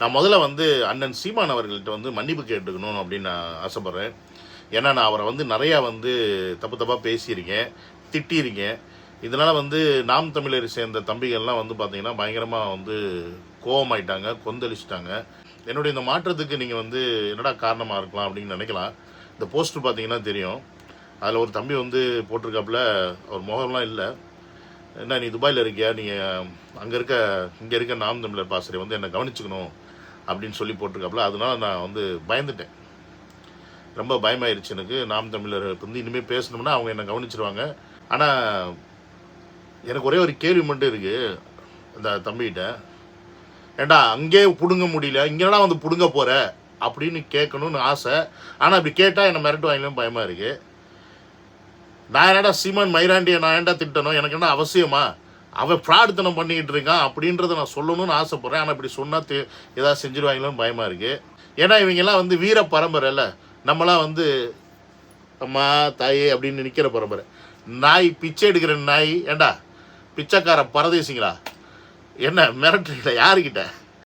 நான் முதல்ல வந்து அண்ணன் சீமான் அவர்கள்ட்ட வந்து மன்னிப்பு கேட்டுக்கணும் அப்படின்னு நான் ஆசைப்பட்றேன். ஏன்னா நான் அவரை வந்து நிறையா வந்து தப்பு தப்பாக பேசியிருக்கேன், திட்டியிருக்கேன். இதனால் வந்து நாம் தமிழரை சேர்ந்த தம்பிகள்லாம் வந்து பார்த்திங்கன்னா பயங்கரமாக வந்து கோவமாயிட்டாங்க, கொந்தளிச்சிட்டாங்க. என்னுடைய இந்த மாற்றத்துக்கு நீங்கள் வந்து என்னடா காரணமாக இருக்கலாம் அப்படின்னு நினைக்கலாம். இந்த போஸ்டர் பார்த்தீங்கன்னா தெரியும். அதில் ஒரு தம்பி வந்து போட்டிருக்காப்புல, அவர் முகம்லாம் இல்லை. என்ன நீ துபாயில் இருக்கியா, நீங்கள் இங்கே இருக்க நாம் தமிழர் பாசறை வந்து என்னை கவனிச்சுக்கணும் அப்படின்னு சொல்லி போட்டிருக்காப்புல. அதனால நான் வந்து பயந்துட்டேன். ரொம்ப பயமாயிருச்சு எனக்கு. நாம் தமிழர் வந்து இனிமேல் பேசணும்னா அவங்க என்னை கவனிச்சிருவாங்க. ஆனால் எனக்கு ஒரே ஒரு கேள்வி மட்டும் இருக்குது அந்த தம்பிகிட்ட. ஏண்டா அங்கே பிடுங்க முடியல, இங்கேனா வந்து பிடுங்க போகிற அப்படின்னு கேட்கணும்னு ஆசை. ஆனால் அப்படி கேட்டால் என்னை மிரட்டுவாங்களும் பயமாக இருக்குது. நான் என்னடா சீமான் மயிராண்டியை நான் ஏன்டா திட்டணும், எனக்கு என்ன அவசியமா? அவன் ஃப்ராடுத்தனம் பண்ணிக்கிட்டு இருக்கான் அப்படின்றத நான் சொல்லணும்னு ஆசைப்பட்றேன். ஆனால் இப்படி சொன்னால் ஏதாவது செஞ்சுருவாங்களோன்னு பயமாக இருக்குது. ஏன்னா இவங்கெல்லாம் வந்து வீர பரம்பரை இல்லை, நம்மளாம் வந்து அம்மா தாயே அப்படின்னு நிற்கிற பரம்பரை. நாய் பிச்சை எடுக்கிற நாய். ஏண்டா பிச்சைக்கார பரதேசிங்களா, என்ன மிரட்டுறீங்களா யாருக்கிட்ட?